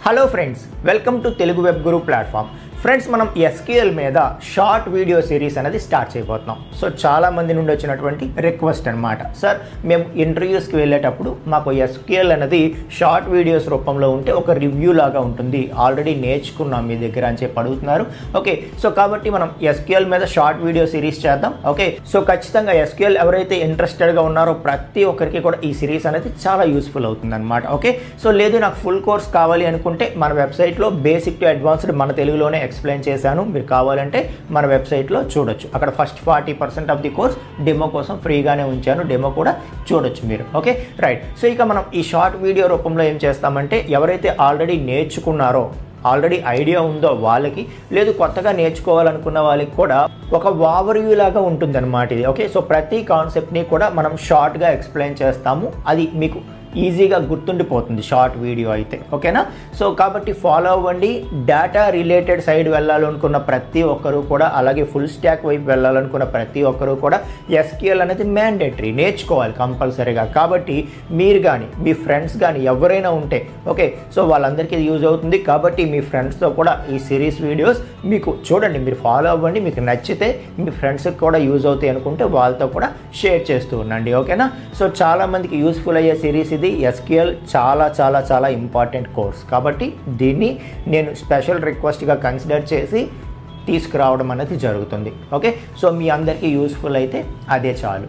Hello friends, welcome to Telugu web Guru platform. Friends, మనం SQL మీద short video series అనేది start చేయబోతున్నాం. So చాలా మంది నుండి వచ్చినటువంటి రిక్వెస్ట్ అనమాట. సార్, మేము ఇంటర్వ్యూస్కి వెళ్ళేటప్పుడు మాకు ఎస్క్యూఎల్ అనేది షార్ట్ వీడియోస్ రూపంలో ఉంటే ఒక రివ్యూ లాగా ఉంటుంది, ఆల్రెడీ నేర్చుకున్నాం మీ దగ్గర అని చెప్పి అడుగుతున్నారు. ఓకే, సో కాబట్టి మనం ఎస్క్యూఎల్ మీద షార్ట్ వీడియో సిరీస్ చేద్దాం. ఓకే, సో ఖచ్చితంగా ఎస్క్యూఎల్ ఎవరైతే ఇంట్రెస్టెడ్గా ఉన్నారో ప్రతి ఒక్కరికి కూడా ఈ సిరీస్ అనేది చాలా యూస్ఫుల్ అవుతుంది అనమాట. ఓకే, సో లేదు నాకు ఫుల్ కోర్స్ కావాలి అనుకుంటే మన వెబ్సైట్లో బేసిక్ టు అడ్వాన్స్డ్ మన తెలుగులోనే ఎక్స్ప్లెయిన్ చేశాను. మీరు కావాలంటే మన వెబ్సైట్లో చూడొచ్చు. అక్కడ first 40% of the course demo కోసం ఫ్రీగానే ఉంచాను, డెమో కూడా చూడొచ్చు మీరు. Okay, right. సో ఇక మనం ఈ షార్ట్ వీడియో రూపంలో ఏం చేస్తామంటే, ఎవరైతే ఆల్రెడీ నేర్చుకున్నారో, ఆల్రెడీ ఐడియా ఉందో వాళ్ళకి, లేదు కొత్తగా నేర్చుకోవాలనుకున్న వాళ్ళకి కూడా ఒక ఓవర్వ్యూ లాగా ఉంటుందన్నమాట ఇది. ఓకే, సో ప్రతి కాన్సెప్ట్ని కూడా మనం షార్ట్గా ఎక్స్ప్లెయిన్ చేస్తాము. అది మీకు ఈజీగా గుర్తుండిపోతుంది షార్ట్ వీడియో అయితే. ఓకేనా? సో కాబట్టి ఫాలో అవ్వండి. డేటా రిలేటెడ్ సైడ్ వెళ్ళాలనుకున్న ప్రతి ఒక్కరూ కూడా, అలాగే ఫుల్ స్టాక్ వైపు వెళ్ళాలనుకున్న ప్రతి ఒక్కరూ కూడా ఎస్క్యూఎల్ అనేది మ్యాండేటరీ, నేర్చుకోవాలి కంపల్సరీగా. కాబట్టి మీరు కానీ మీ ఫ్రెండ్స్ కానీ ఎవరైనా ఉంటే, ఓకే, సో వాళ్ళందరికీ ఇది యూజ్ అవుతుంది. కాబట్టి మీ ఫ్రెండ్స్తో కూడా ఈ సిరీస్ వీడియోస్ మీకు చూడండి, మీరు ఫాలో అవ్వండి. మీకు నచ్చితే మీ ఫ్రెండ్స్కి కూడా యూజ్ అవుతాయి అనుకుంటే వాళ్ళతో కూడా షేర్ చేస్తూ ఉండండి. ఓకేనా? సో చాలామందికి యూస్ఫుల్ అయ్యే సిరీస్ ఇది. ఎస్క్యూఎల్ చాలా చాలా చాలా ఇంపార్టెంట్ కోర్స్ కాబట్టి దీన్ని నేను స్పెషల్ రిక్వెస్ట్గా కన్సిడర్ చేసి తీసుకురావడం అనేది జరుగుతుంది. ఓకే, సో మీ అందరికీ యూస్ఫుల్ అయితే అదే చాలు.